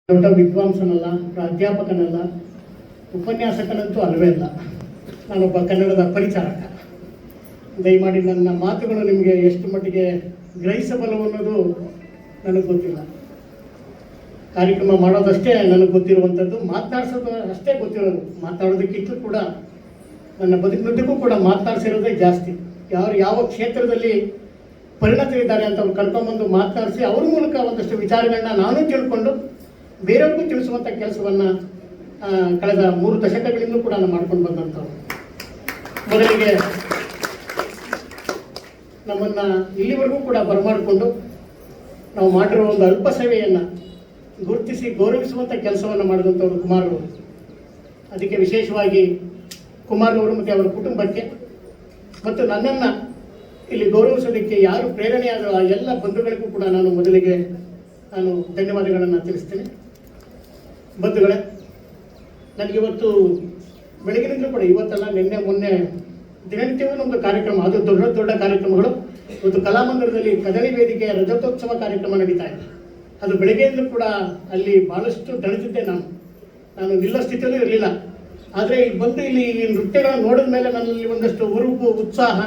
ದೊಡ್ಡ ವಿದ್ವಾಂಸನಲ್ಲ, ಪ್ರಾಧ್ಯಾಪಕನಲ್ಲ, ಉಪನ್ಯಾಸಕನಂತೂ ಅಲ್ಲವೇ ಅಲ್ಲ. ನಾನೊಬ್ಬ ಕನ್ನಡದ ಪರಿಚಾರಕ. ದಯಮಾಡಿ ನನ್ನ ಮಾತುಗಳು ನಿಮಗೆ ಎಷ್ಟು ಮಟ್ಟಿಗೆ ಗ್ರಹಿಸಬಲ್ಲವು ಅನ್ನೋದು ನನಗೆ ಗೊತ್ತಿಲ್ಲ. ಕಾರ್ಯಕ್ರಮ ಮಾಡೋದಷ್ಟೇ ನನಗೆ ಗೊತ್ತಿರುವಂಥದ್ದು, ಮಾತನಾಡಿಸೋದು ಅಷ್ಟೇ ಗೊತ್ತಿರೋದು. ಮಾತನಾಡೋದಕ್ಕಿಂತಲೂ ಕೂಡ ನನ್ನ ಬದುಕಿನದ್ದಕ್ಕೂ ಕೂಡ ಮಾತನಾಡಿಸಿರೋದೇ ಜಾಸ್ತಿ. ಯಾವ ಕ್ಷೇತ್ರದಲ್ಲಿ ಪರಿಣತರಿದ್ದಾರೆ ಅಂತ ಅವ್ರು ಕರ್ಕೊಂಡ್ಬಂದು ಮಾತನಾಡಿಸಿ ಅವ್ರ ಮೂಲಕ ಒಂದಷ್ಟು ವಿಚಾರಗಳನ್ನ ನಾನು ತಿಳ್ಕೊಂಡು ಬೇರೆಯವ್ರಿಗೂ ತಿಳಿಸುವಂಥ ಕೆಲಸವನ್ನು ಕಳೆದ 3 ದಶಕಗಳಿಂದಲೂ ಕೂಡ ನಾನು ಮಾಡ್ಕೊಂಡು ಬಂದಂಥವ್ರು. ಮೊದಲಿಗೆ ನಮ್ಮನ್ನು ಇಲ್ಲಿವರೆಗೂ ಕೂಡ ಬರಮಾಡಿಕೊಂಡು ನಾವು ಮಾಡಿರೋ ಒಂದು ಅಲ್ಪ ಸೇವೆಯನ್ನು ಗುರುತಿಸಿ ಗೌರವಿಸುವಂಥ ಕೆಲಸವನ್ನು ಮಾಡಿದಂಥವ್ರು ಕುಮಾರ್ ಅವರು. ಅದಕ್ಕೆ ವಿಶೇಷವಾಗಿ ಕುಮಾರ್ ಅವರು ಮತ್ತು ಅವರ ಕುಟುಂಬಕ್ಕೆ ಮತ್ತು ನನ್ನನ್ನು ಇಲ್ಲಿ ಗೌರವಿಸೋದಕ್ಕೆ ಯಾರು ಪ್ರೇರಣೆಯಾದ ಆ ಎಲ್ಲ ಬಂಧುಗಳಿಗೂ ಕೂಡ ಮೊದಲಿಗೆ ನಾನು ಧನ್ಯವಾದಗಳನ್ನು ತಿಳಿಸ್ತೇನೆ. ಬಂಧುಗಳೇ, ನನಗಿವತ್ತು ಬೆಳಗಿನಿಂದಲೂ ಕೂಡ, ಇವತ್ತಲ್ಲ ನಿನ್ನೆ ಮೊನ್ನೆ ದಿನನಿತ್ಯವೂ ಒಂದು ಕಾರ್ಯಕ್ರಮ, ಅದು ದೊಡ್ಡ ಕಾರ್ಯಕ್ರಮಗಳು. ಇವತ್ತು ಕಲಾಮಂದಿರದಲ್ಲಿ ಕದಳಿ ವೇದಿಕೆಯ ರಜತೋತ್ಸವ ಕಾರ್ಯಕ್ರಮ ನಡೀತಾ ಇದೆ. ಅದು ಬೆಳಗ್ಗೆಯಿಂದಲೂ ಕೂಡ ಅಲ್ಲಿ ಭಾಳಷ್ಟು ದಣಿದಿದ್ದೆ. ನಾನು ನಿಲ್ಲೋ ಸ್ಥಿತಿಯಲ್ಲೂ ಇರಲಿಲ್ಲ. ಆದರೆ ಇಲ್ಲಿ ಬಂದು ಇಲ್ಲಿ ಈ ನೃತ್ಯಗಳನ್ನು ನೋಡಿದ ಮೇಲೆ ನನ್ನಲ್ಲಿ ಒಂದಷ್ಟು ಹುರುಪು, ಉತ್ಸಾಹ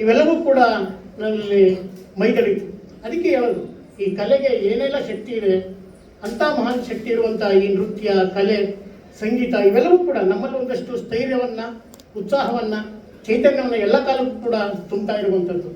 ಇವೆಲ್ಲವೂ ಕೂಡ ನನ್ನಲ್ಲಿ ಮೈದಳಿತು. ಅದಕ್ಕೆ ಹೇಳೋದು, ಈ ಕಲೆಗೆ ಏನೆಲ್ಲ ಶಕ್ತಿ ಇದೆ, ಅಂಥ ಮಹಾನ್ ಶಕ್ತಿ ಇರುವಂಥ ಈ ನೃತ್ಯ, ಕಲೆ, ಸಂಗೀತ ಇವೆಲ್ಲವೂ ಕೂಡ ನಮ್ಮಲ್ಲಿ ಒಂದಷ್ಟು ಸ್ಥೈರ್ಯವನ್ನು, ಉತ್ಸಾಹವನ್ನು, ಚೈತನ್ಯವನ್ನು ಎಲ್ಲ ಕಾಲಕ್ಕೂ ಕೂಡ ತುಂಬ್ತಾ ಇರುವಂಥದ್ದು.